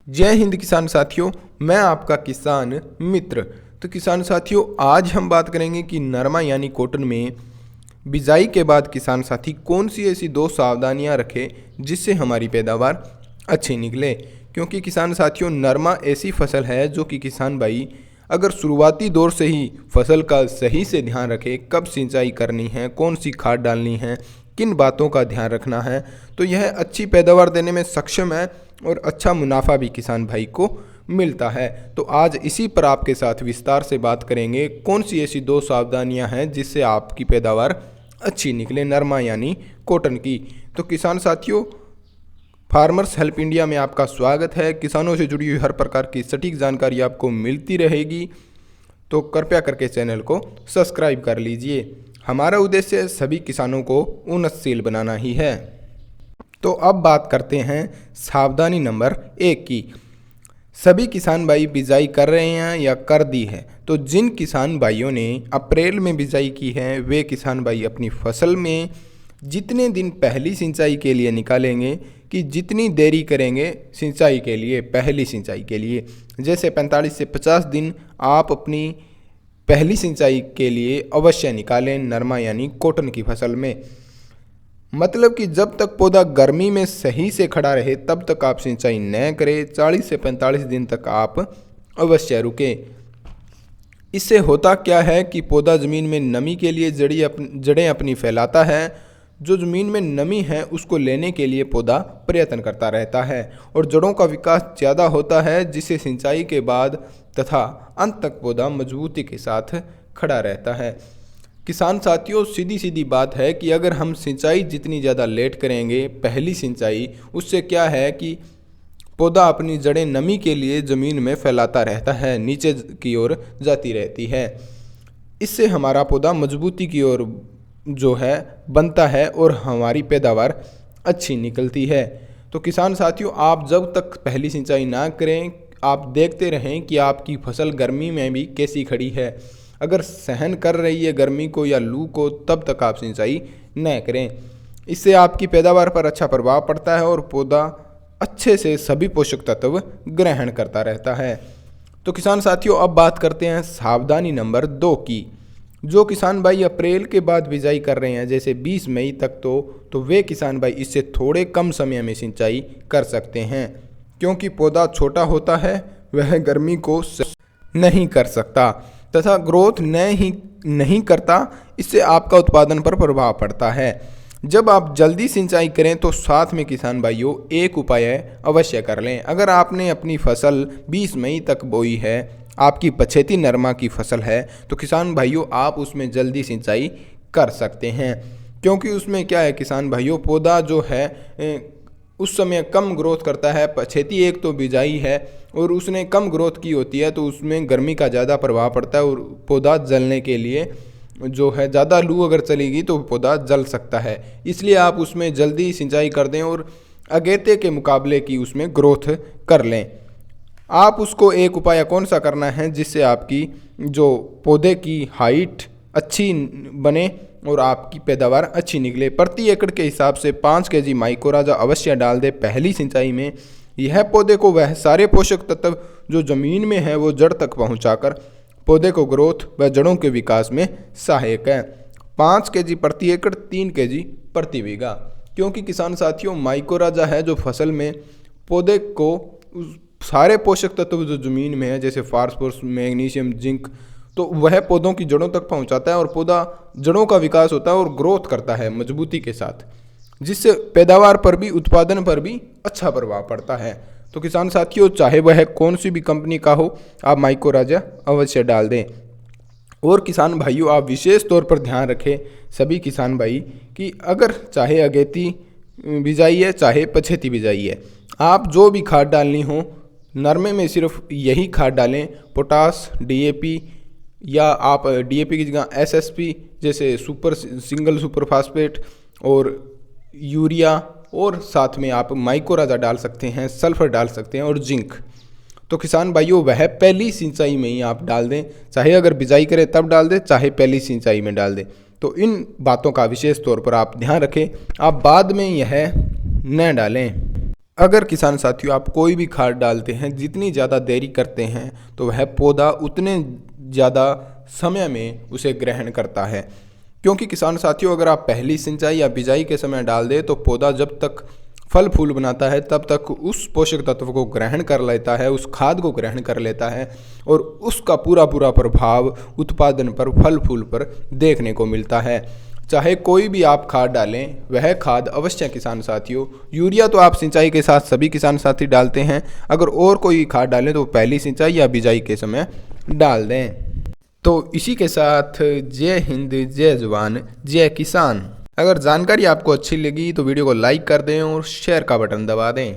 जय हिंद किसान साथियों, मैं आपका किसान मित्र। तो किसान साथियों, आज हम बात करेंगे कि नरमा यानी कॉटन में बिजाई के बाद किसान साथी कौन सी ऐसी दो सावधानियां रखें जिससे हमारी पैदावार अच्छी निकले। क्योंकि किसान साथियों, नरमा ऐसी फसल है जो कि किसान भाई अगर शुरुआती दौर से ही फसल का सही से ध्यान रखे, कब सिंचाई करनी है, कौन सी खाद डालनी है, किन बातों का ध्यान रखना है, तो यह अच्छी पैदावार देने में सक्षम है और अच्छा मुनाफा भी किसान भाई को मिलता है। तो आज इसी पर आपके साथ विस्तार से बात करेंगे कौन सी ऐसी दो सावधानियां हैं जिससे आपकी पैदावार अच्छी निकले, नरमा यानी कॉटन की। तो किसान साथियों, फार्मर्स हेल्प इंडिया में आपका स्वागत है। किसानों से जुड़ी हुई हर प्रकार की सटीक जानकारी आपको मिलती रहेगी, तो कृपया करके चैनल को सब्सक्राइब कर लीजिए। हमारा उद्देश्य सभी किसानों को उन्नतशील बनाना ही है। तो अब बात करते हैं सावधानी नंबर 1 की। सभी किसान भाई बिजाई कर रहे हैं या कर दी है, तो जिन किसान भाइयों ने अप्रैल में बिजाई की है वे किसान भाई अपनी फसल में जितने दिन पहली सिंचाई के लिए निकालेंगे कि जितनी देरी करेंगे सिंचाई के लिए, पहली सिंचाई के लिए, जैसे 45 से 50 दिन आप अपनी पहली सिंचाई के लिए अवश्य निकालें नरमा यानी कॉटन की फसल में। मतलब कि जब तक पौधा गर्मी में सही से खड़ा रहे तब तक आप सिंचाई न करें। 40 से 45 दिन तक आप अवश्य रुकें। इससे होता क्या है कि पौधा ज़मीन में नमी के लिए जड़ें अपनी फैलाता है। जो ज़मीन में नमी है उसको लेने के लिए पौधा प्रयत्न करता रहता है और जड़ों का विकास ज़्यादा होता है, जिससे सिंचाई के बाद तथा अंत तक पौधा मजबूती के साथ खड़ा रहता है। किसान साथियों, सीधी सीधी बात है कि अगर हम सिंचाई जितनी ज़्यादा लेट करेंगे पहली सिंचाई, उससे क्या है कि पौधा अपनी जड़ें नमी के लिए ज़मीन में फैलाता रहता है, नीचे की ओर जाती रहती है। इससे हमारा पौधा मजबूती की ओर जो है बनता है और हमारी पैदावार अच्छी निकलती है। तो किसान साथियों, आप जब तक पहली सिंचाई ना करें, आप देखते रहें कि आपकी फसल गर्मी में भी कैसी खड़ी है। अगर सहन कर रही है गर्मी को या लू को, तब तक आप सिंचाई न करें। इससे आपकी पैदावार पर अच्छा प्रभाव पड़ता है और पौधा अच्छे से सभी पोषक तत्व ग्रहण करता रहता है। तो किसान साथियों, अब बात करते हैं सावधानी नंबर 2 की। जो किसान भाई अप्रैल के बाद बिजाई कर रहे हैं, जैसे 20 मई तक, तो वे किसान भाई इससे थोड़े कम समय में सिंचाई कर सकते हैं। क्योंकि पौधा छोटा होता है, वह गर्मी को नहीं कर सकता तथा ग्रोथ नहीं करता। इससे आपका उत्पादन पर प्रभाव पड़ता है। जब आप जल्दी सिंचाई करें तो साथ में किसान भाइयों एक उपाय अवश्य कर लें। अगर आपने अपनी फसल 20 मई तक बोई है, आपकी पछेती नरमा की फसल है, तो किसान भाइयों आप उसमें जल्दी सिंचाई कर सकते हैं। क्योंकि उसमें क्या है किसान भाइयों, पौधा जो है उस समय कम ग्रोथ करता है। पछेती एक तो बिजाई है और उसने कम ग्रोथ की होती है, तो उसमें गर्मी का ज़्यादा प्रभाव पड़ता है और पौधा जलने के लिए जो है, ज़्यादा लू अगर चलेगी तो पौधा जल सकता है। इसलिए आप उसमें जल्दी सिंचाई कर दें और अगेते के मुकाबले की उसमें ग्रोथ कर लें। आप उसको एक उपाय कौन सा करना है जिससे आपकी जो पौधे की हाइट अच्छी बने और आपकी पैदावार अच्छी निकले। प्रति एकड़ के हिसाब से 5 केजी माइकोराजा अवश्य डाल दे पहली सिंचाई में। यह पौधे को वह सारे पोषक तत्व जो ज़मीन में है वो जड़ तक पहुंचाकर पौधे को ग्रोथ व जड़ों के विकास में सहायक है। 5 केजी प्रति एकड़, 3 केजी प्रति बीघा। क्योंकि किसान साथियों, माइकोराजा है जो फसल में पौधे को सारे पोषक तत्व जो ज़मीन में है, जैसे फास्फोरस, मैग्नीशियम, जिंक, तो वह पौधों की जड़ों तक पहुंचाता है और पौधा जड़ों का विकास होता है और ग्रोथ करता है मजबूती के साथ, जिससे पैदावार पर भी, उत्पादन पर भी अच्छा प्रभाव पड़ता है। तो किसान साथियों, चाहे वह कौन सी भी कंपनी का हो, आप माइकोराजा अवश्य डाल दें। और किसान भाइयों, आप विशेष तौर पर ध्यान रखें सभी किसान भाई कि अगर चाहे अगेती बिजाई है चाहे पछेती बिजाई है, आप जो भी खाद डालनी हो, नरमे में सिर्फ यही खाद डालें, पोटास, डीएपी, या आप डीएपी की जगह एसएसपी जैसे सिंगल सुपर फास्फेट और यूरिया, और साथ में आप माइकोराजा डाल सकते हैं, सल्फर डाल सकते हैं और जिंक। तो किसान भाइयों, वह पहली सिंचाई में ही आप डाल दें, चाहे अगर बिजाई करें तब डाल दें, चाहे पहली सिंचाई में डाल दें। तो इन बातों का विशेष तौर पर आप ध्यान रखें, आप बाद में यह न डालें। अगर किसान साथियों आप कोई भी खाद डालते हैं, जितनी ज़्यादा देरी करते हैं तो वह पौधा उतने ज़्यादा समय में उसे ग्रहण करता है। क्योंकि किसान साथियों अगर आप पहली सिंचाई या बिजाई के समय डाल दें तो पौधा जब तक फल फूल बनाता है तब तक उस पोषक तत्व को ग्रहण कर लेता है, उस खाद को ग्रहण कर लेता है और उसका पूरा पूरा प्रभाव उत्पादन पर, फल फूल पर देखने को मिलता है। चाहे कोई भी आप खाद डालें, वह खाद अवश्य किसान साथियों, यूरिया तो आप सिंचाई के साथ सभी किसान साथी डालते हैं, अगर और कोई खाद डालें तो पहली सिंचाई या बिजाई के समय डाल दें। तो इसी के साथ जय हिंद, जय जवान, जय किसान। अगर जानकारी आपको अच्छी लगी तो वीडियो को लाइक कर दें और शेयर का बटन दबा दें।